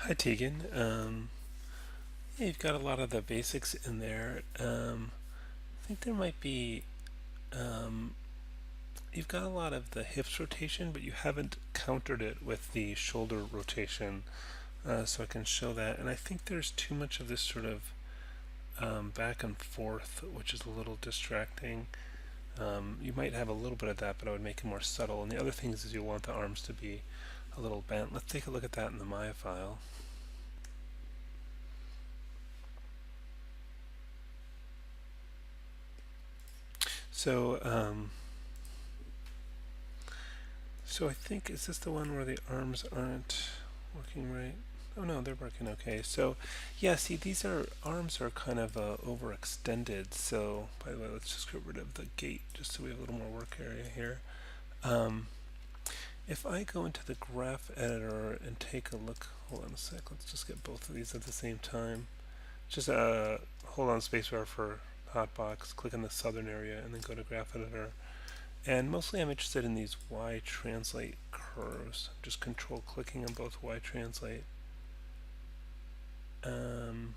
Hi Tegan. Yeah, you've got a lot of the basics in there. I think there might be, um, you've got a lot of the hips rotation, but you haven't countered it with the shoulder rotation. So I can show that. And I think there's too much of this sort of back and forth, which is a little distracting. You might have a little bit of that, but I would make it more subtle. And the other thing is you'll want the arms to be a little bent. Let's take a look at that in the Maya file. So, so I think, is this the one where the arms aren't working right? Oh no, they're working okay. So yeah, see, these are arms are kind of overextended. So by the way, let's just get rid of the gate just so we have a little more work area here. Um, if I go into the graph editor and take a look, hold on a sec, let's just get both of these at the same time. Just hold on spacebar for hotbox, click on the southern area, and then go to graph editor. And mostly I'm interested in these Y translate curves. Just control clicking on both Y translate. Um,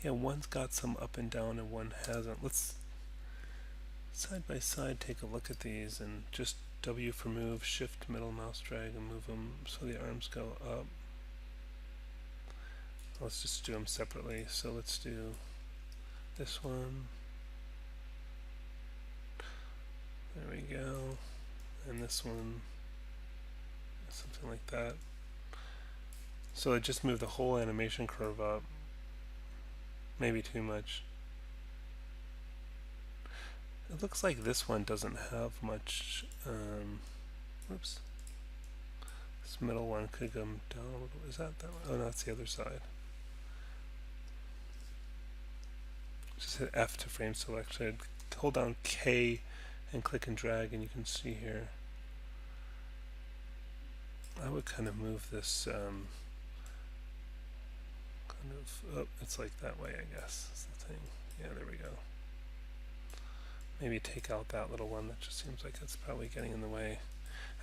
yeah, one's got some up and down and one hasn't. Let's side by side take a look at these and just W for move, shift middle mouse drag and move them so the arms go up. Let's just do them separately. So let's do this one. There we go. And this one, something like that. So I just moved the whole animation curve up. Maybe too much. It looks like this one doesn't have much. Whoops. This middle one could come down a little. Is that that one? Oh, no, that's the other side. Just hit F to frame selection. Hold down K and click and drag, and you can see here. I would kind of move this oh, it's like that way, I guess. That's the thing. Yeah, there we go. Maybe take out that little one. That just seems like it's probably getting in the way.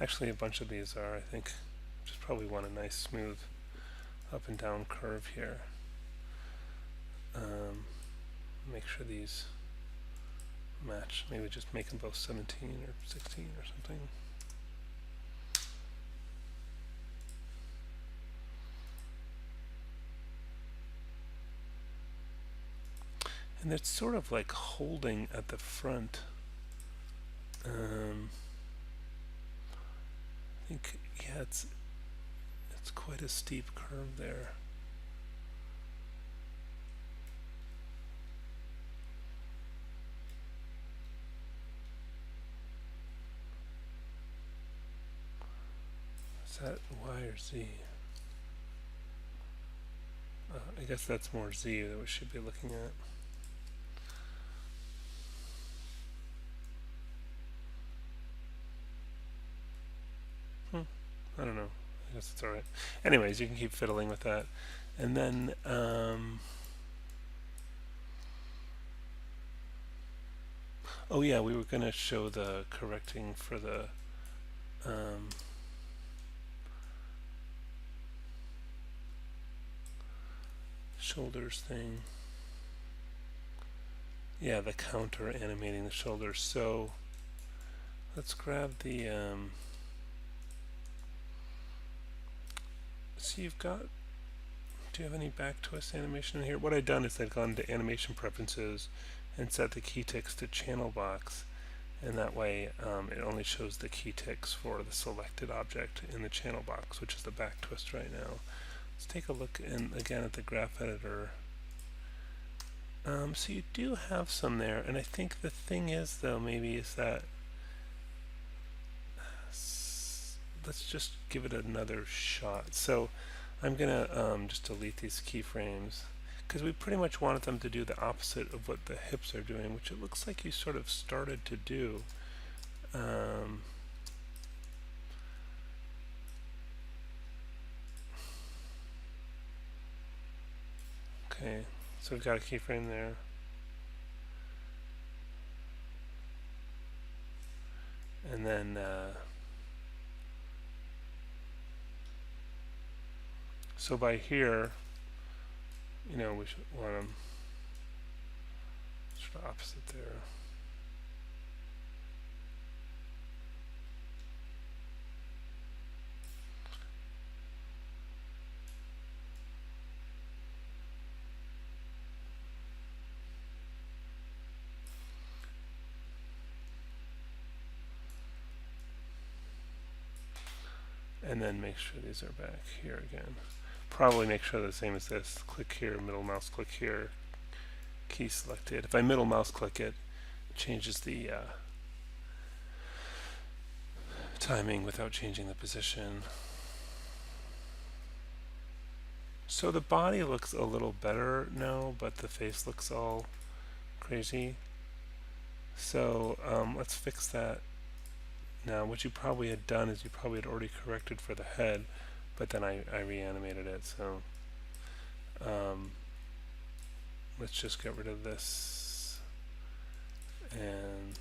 Actually, a bunch of these are, I think. Just probably want a nice smooth up and down curve here. Make sure these match. Maybe just make them both 17 or 16 or something. And it's sort of like holding at the front. I think, yeah, it's quite a steep curve there. Is that Y or Z? I guess that's more Z that we should be looking at. I don't know. I guess it's alright. Anyways, you can keep fiddling with that. And then, oh yeah, we were going to show the correcting for the shoulders thing. Yeah, the counter animating the shoulders. So let's grab the so you've got, do you have any back twist animation in here? What I've done is I've gone to animation preferences and set the key ticks to channel box, and that way it only shows the key ticks for the selected object in the channel box, which is the back twist right now. Let's take a look again at the graph editor. So you do have some there, and I think the thing is, though, maybe is that let's just give it another shot. So I'm gonna just delete these keyframes because we pretty much wanted them to do the opposite of what the hips are doing, which it looks like you sort of started to do. Okay, so we've got a keyframe there. And then So by here, we should want them sort of opposite there. And then make sure these are back here again. Probably make sure they're the same as this. Click here, middle mouse click here, key selected. If I middle mouse click it, it changes the timing without changing the position. So the body looks a little better now, but the face looks all crazy. So let's fix that. Now what you probably had done is you probably had already corrected for the head, but then I reanimated it. So let's just get rid of this and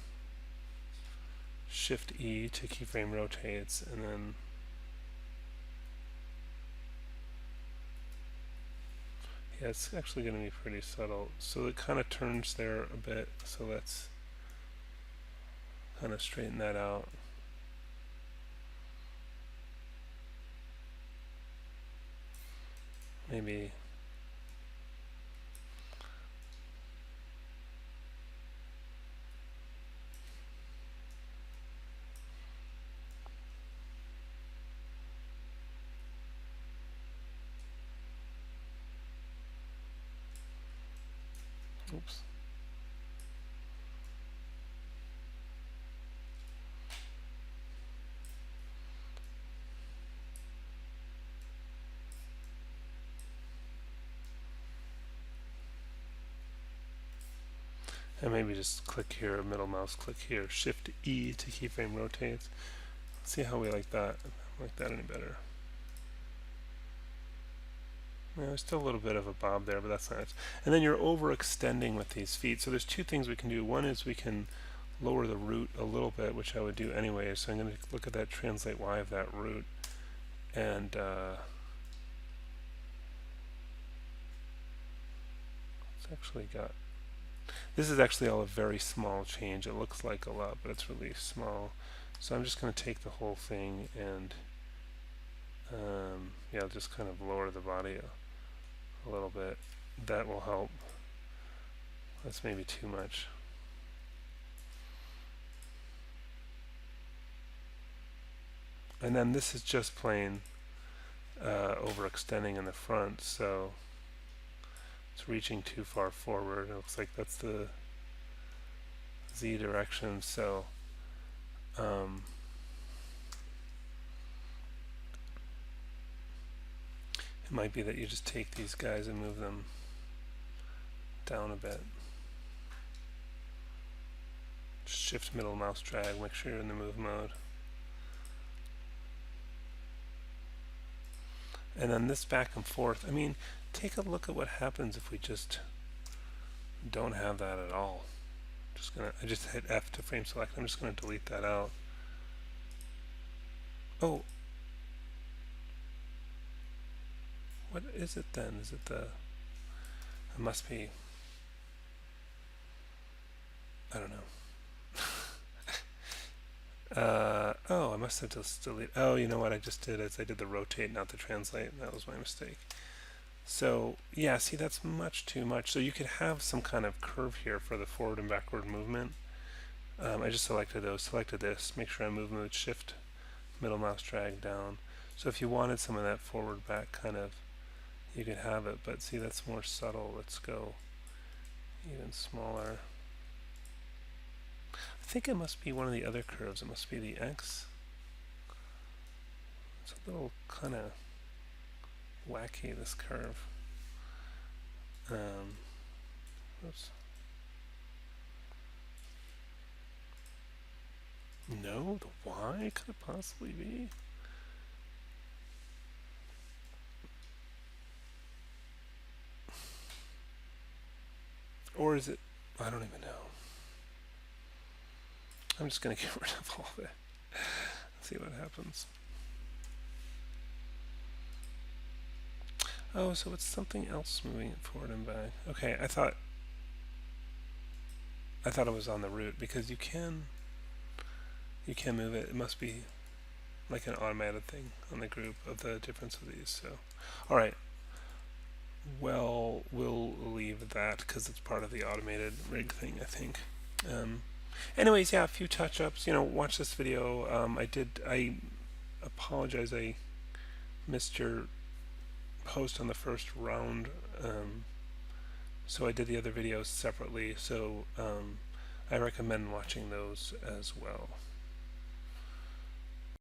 Shift E to keyframe rotates, and then yeah, it's actually going to be pretty subtle. So it kind of turns there a bit, so let's kind of straighten that out. Maybe oops. And maybe just click here, middle mouse click here, Shift E to keyframe rotates. Let's see how we like that. Like that any better? Yeah, there's still a little bit of a bob there, but that's nice. And then you're overextending with these feet. So there's two things we can do. One is we can lower the root a little bit, which I would do anyway. So I'm going to look at that translate Y of that root, and it's actually got. This is actually all a very small change. It looks like a lot, but it's really small. So I'm just going to take the whole thing and yeah, just kind of lower the body a little bit. That will help. That's maybe too much. And then this is just plain overextending in the front, so it's reaching too far forward. It looks like that's the Z direction, so it might be that you just take these guys and move them down a bit. Shift middle mouse drag, make sure you're in the move mode. And then this back and forth, I mean, take a look at what happens if we just don't have that at all. I just hit F to frame select. I'm just going to delete that out. Oh, what is it then? Is it the? It must be. I don't know. Oh, I must have just deleted. Oh, you know what I just did is I did the rotate, not the translate. That was my mistake. So yeah, see, that's much too much. So you could have some kind of curve here for the forward and backward movement. I just selected those, selected this, make sure I move shift, middle mouse drag down. So if you wanted some of that forward back kind of, you could have it, but see, that's more subtle. Let's go even smaller. I think it must be one of the other curves. It must be the X. It's a little kind of wacky, this curve. Oops. No, the Y could it possibly be? Or is it? I don't even know. I'm just going to get rid of all of it. See what happens. Oh, so it's something else moving it forward and back. Okay, I thought it was on the root because you can move it. It must be like an automated thing on the group of the difference of these. So, all right. Well, we'll leave that because it's part of the automated rig thing, I think. Um, anyways, yeah, a few touch-ups. Watch this video. I apologize. I missed your post on the first round. So I did the other videos separately. So I recommend watching those as well.